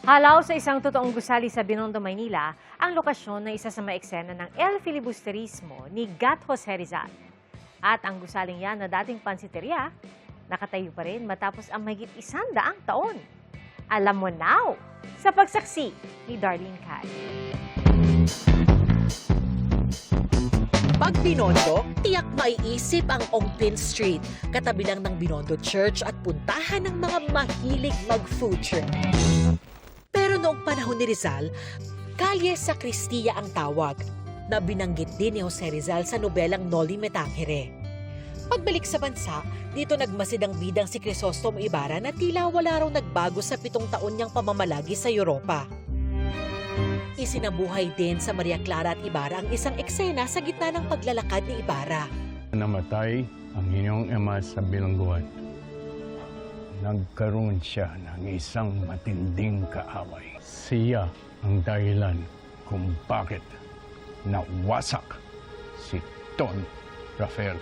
Halaw sa isang totoong gusali sa Binondo, Maynila, ang lokasyon ng isa sa mga eksena ng El Filibusterismo ni Gat Jose Rizal. At ang gusaling yan na dating pansiteria, nakatayo pa rin matapos ang mahigit 100 taon. Alam mo now, sa pagsaksi ni Darlene Cay. Pag Binondo, tiyak maiisip ang Ongpin Street, katabi lang ng Binondo Church at puntahan ng mga mahilig mag-food trip. Pero noong panahon ni Rizal, Kalye Sacristia ang tawag, na binanggit din ni Jose Rizal sa nobelang Noli Me Tangere. Pagbalik sa bansa, dito nagmasid ang bidang si Crisostomo Ibarra na tila wala raw nagbago sa 7 taon niyang pamamalagi sa Europa. Isinabuhay din sa Maria Clara at Ibarra ang isang eksena sa gitna ng paglalakad ni Ibarra. Namatay ang inyong ama sa bilangguan. Nagkaroon siya ng isang matinding kaaway. Siya ang dahilan kung bakit nawasak si Don Rafael.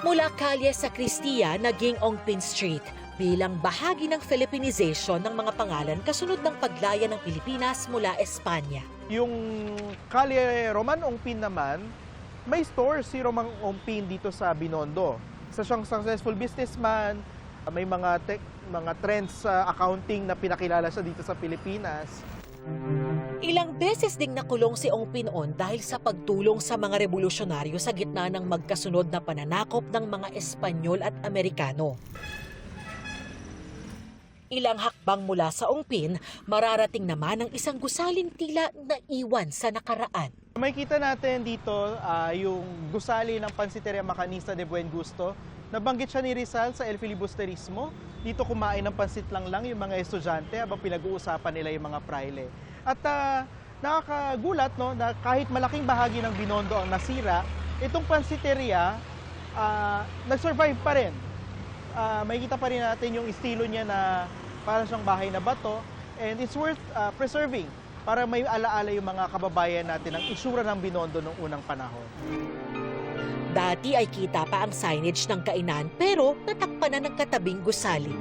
Mula Kalye Sacristia, naging Ongpin Street bilang bahagi ng Filipinization ng mga pangalan kasunod ng paglaya ng Pilipinas mula Espanya. Yung Kalye Roman Ongpin naman, may store si Roman Ongpin dito sa Binondo. Isa siyang successful businessman, may mga trends sa accounting na pinakilala siya dito sa Pilipinas. Ilang beses ding nakulong si Ongpin noon dahil sa pagtulong sa mga revolusyonaryo sa gitna ng magkasunod na pananakop ng mga Espanyol at Amerikano. Ilang hakbang mula sa Ongpin, mararating naman ang isang gusaling tila naiwan sa nakaraan. Makikita natin dito yung gusali ng Pansiteria Macanista de Buen Gusto. Nabanggit siya ni Rizal sa El Filibusterismo. Dito kumain ng pansit lang yung mga estudyante habang pinag-uusapan nila yung mga praile. At nakakagulat no, na kahit malaking bahagi ng Binondo ang nasira, itong pansiteria nag-survive pa rin. Makikita pa rin natin yung estilo niya na parang siyang bahay na bato, and it's worth preserving para may alaala yung mga kababayan natin ang itsura ng Binondo noong unang panahon. Dati ay kita pa ang signage ng kainan pero natakpan na ng katabing gusali.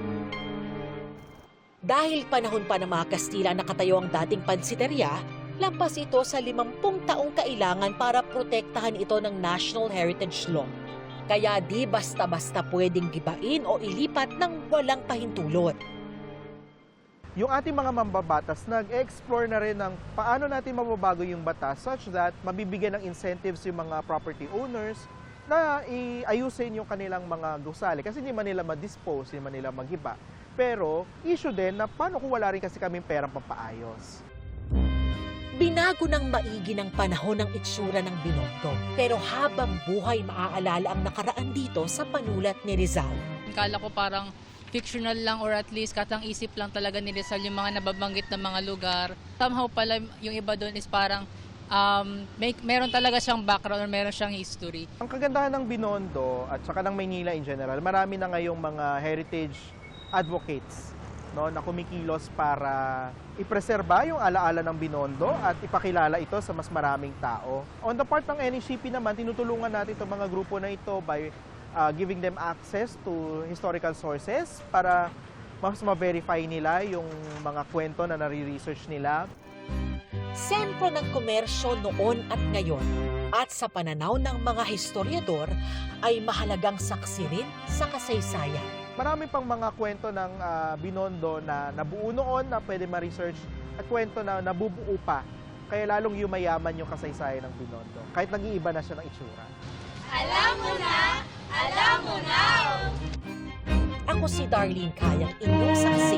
Dahil panahon pa ng mga Kastila nakatayo ang dating pansiteria, lampas ito sa 50 taong kailangan para protektahan ito ng National Heritage Law. Kaya di basta-basta pwedeng gibain o ilipat ng walang pahintulot. Yung ating mga mambabatas nag-explore na rin ng paano natin mababago yung batas such that mabibigyan ng incentives yung mga property owners na iayusin yung kanilang mga gusali kasi hindi man nila ma-dispose, hindi man nila maghiba. Pero issue din na paano kung wala rin kasi kaming perang pampaayos. Binago ng maigi ng panahon ng itsura ng Binondo. Pero habang buhay maaalala ang nakaraan dito sa panulat ni Rizal. Kala ko parang fictional lang or at least katang isip lang talaga ni Rizal yung mga nababanggit na mga lugar. Somehow pala yung iba doon is parang meron talaga siyang background or meron siyang history. Ang kagandahan ng Binondo at saka ng Maynila in general, marami na ngayong mga heritage advocates no, na kumikilos para ipreserba yung alaala ng Binondo at ipakilala ito sa mas maraming tao. On the part ng NHCP naman, tinutulungan natin itong mga grupo na ito by giving them access to historical sources para mas ma-verify nila yung mga kwento na nare-research nila. Sentro ng komersyo noon at ngayon at sa pananaw ng mga historiador ay mahalagang saksi rin sa kasaysayan. Marami pang mga kwento ng Binondo na nabuo noon na pwede ma-research at kwento na nabubuo pa. Kaya lalong yumayaman yung kasaysayan ng Binondo. Kahit nag-iiba na siya ng itsura. Alam mo na! Alam mo na! Ako si Darlene Cay, ang inyong saksi